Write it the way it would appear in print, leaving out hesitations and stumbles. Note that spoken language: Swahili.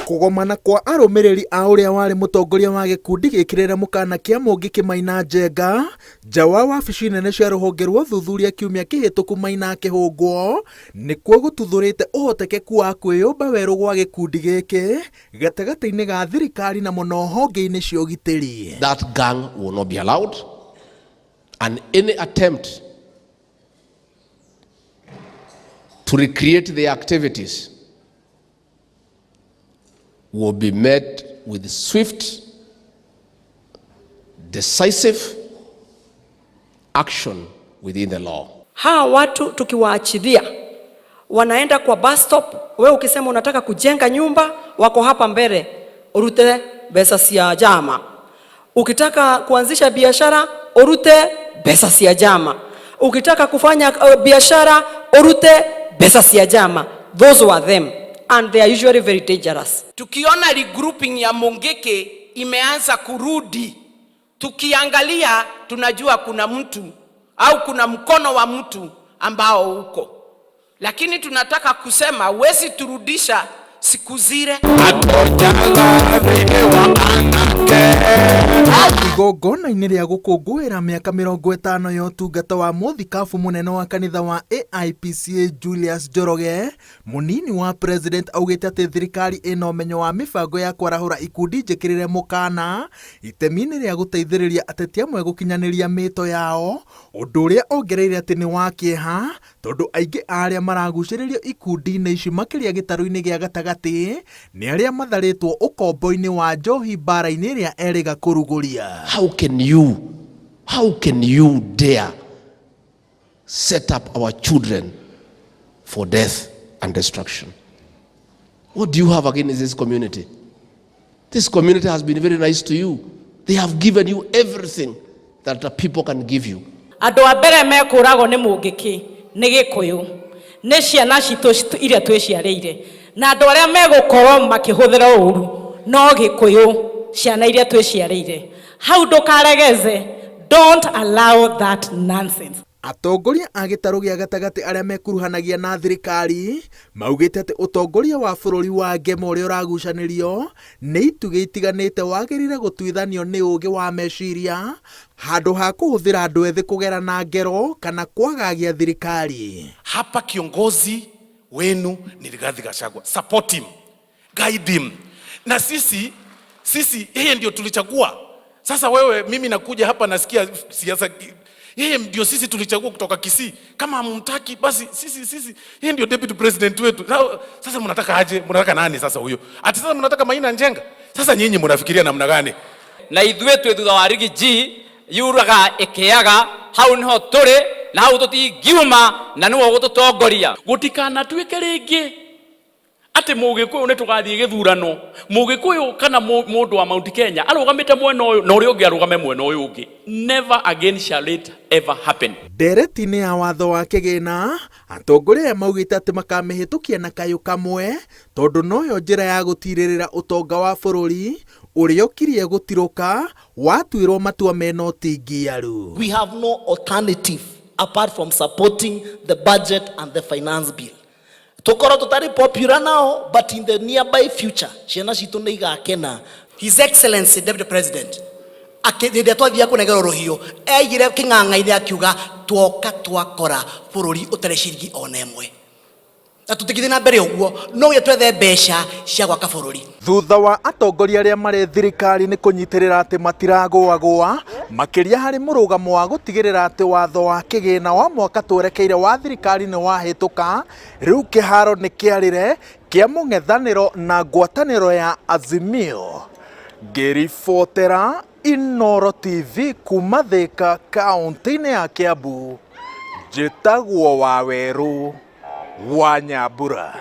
Kũgomana kwa arũmĩrĩri a ũrĩa warĩ mũtongoria wa gĩkundi gĩkĩrĩre mũkana kĩa mũingi Kĩmaina Njenga nja wa wabici nene cia rũhonge rwa ũthuthuria kiumia kĩhĩtũku Maina akĩhũngwo nĩkuo gũtuthũrĩte ũhotekeku wa kwĩyũmba werũ gwa gĩkundi gĩkĩ gatagatĩ-inĩ ga thirikari na mũno honge-inĩ cia ũgitĩri. That gang will not be allowed, and any attempt to recreate the activities will be met with swift, decisive action within the law. Hawa watu tukiwaachilia wanaenda kwa bus stop, wewe ukisema unataka kujenga nyumba, wako hapa mbele, urute pesa cia jama. Ukitaka kuanzisha biashara, urute pesa cia jama. Ukitaka kufanya biashara, urute pesa cia jama. Those were them, and they are usually very dangerous. Tukiona regrouping ya Mungiki imeanza kurudi, tukiangalia tunajua kuna mtu au kuna mkono wa mtu ambao uko, lakini tunataka kusema wezi turudisha siku zile. Igongona-inĩ rĩa gũkũngũĩra mĩaka 50 ya ũtungata wa mũthikabu mũnene wa kanitha wa AIPCA Julius Njoroge, mũnini wa president augĩte atĩ thirikari ĩna ũmenyo wa mĩbango ya kwarahũra ikundi njĩkĩrĩre mũkana itemi-inĩ rĩa gũteithĩrĩria ateti amwe gũkinyanĩria mĩto yao, ũndũ ũrĩa ongereire atĩ nĩ wa kĩeha tondũ aingĩ arĩa maragucĩrĩrio ikundi-inĩ ici makĩria gĩtarũ-inĩ gĩa gatagatĩ nĩ arĩa matharĩtwo ũkombo-inĩ wa njohi mbara-inĩ ĩrĩa erĩga kũrugũria. How can you dare set up our children for death and destruction? What do you have against this community? This community has been very nice to you. They have given you everything that the people can give you. Andũ a mbere mekũragwo nĩ Mũngiki nĩ Gĩkũyũ, nĩ ciana citũ iria twĩciarĩire, na andũ arĩa megũkorwo makĩhũthĩra ũũru no Gĩkũyũ, ciana iria twĩciarĩire. Hau ndũkaregeze, don't allow that nonsense. Atongoria a gĩtarũ gĩa gatagatĩ arĩa mekuruhanagia na thirikari maugĩte atĩ ũtongoria wa bũrũri wa ngema ũrĩa ũragucanĩrio nĩ itugĩ itiganĩte wagĩrĩire gũtuithanio nĩ ũũgĩ wa meciria handũ ha kũhũthĩra andũ ethĩ kũgera na ngero kana kwagagia thirikari. Hapa kiongozi wenu ni Rigathi Gachagua. Support him, guide him. Na sisi yeye ndio tulichagua. Sasa wewe, mimi nakuja hapa nasikia siasa, yeye ndio sisi tulichagua kutoka Kisii. Kama hamtaki basi sisi yeye ndio deputy president wetu. Sasa mnataka aje? Mnataka nani sasa huyo? Ati sasa mnataka Maina Njenga? Sasa nyinyi mnafikiria namna gani? Na ithuĩ twĩ thutha wa rigi G yuraga ĩkĩaga, hau niho tũrĩ na hau tũtingiuma na nĩwe gũtũtongoria. Gũtikanatuĩke rĩngĩ atĩ Mũgĩkũyũ nĩ tũgathiĩ gĩthurano, Mũgĩkũyũ kana mũndũ wa Mount Kenya arũgamĩte mwena ũyũ na ũrĩa ũngĩ arũgame mwena ũyũ ũngĩ. Never again shall it ever happen. Ndereti-inĩ ya watho wa kĩgĩna, atongoria maugĩte atĩ makamĩhĩtũkia na kayũ kamwe tondũ noyo njĩra ya gũtirĩrĩra ũtonga wa bũrũri ũrĩa ũkirie gũtirũka watuĩrwo matua mena ũtingiaru. We have no alternative apart from supporting the budget and the finance bill. Tokoro totally popular now, but in the nearby future, ciana citũ nĩ igakena. His Excellency Deputy President akĩthĩndĩa twathiĩ kũnegera rũhiũ eigire kĩng'ang'a-inĩ akiuga twoka twakora bũrũri ũtarĩ ciringi ona ĩmwe. Na tũtigithĩ na mbere ũguo no twethe mbeca cia gwaka bũrũri. Thutha wa atongoria arĩa marĩ thirikari nĩ kũnyitĩrĩra atĩ matiragũagũa makĩria harĩ mũrũgamo wa gũtigĩrĩra atĩ watho wa kĩgĩna wa mwaka twerekeire wa thirikari nĩ wahĩtũka, rĩu kĩharo nĩ kĩarĩre kĩa mũng'ethanĩro na ngwatanĩro ya Azimio. Ngĩribotera Inooro TV kuma Thika kaũntĩ-inĩ ya Kiambu, njĩtagwo Wawerũ wa Nyambura.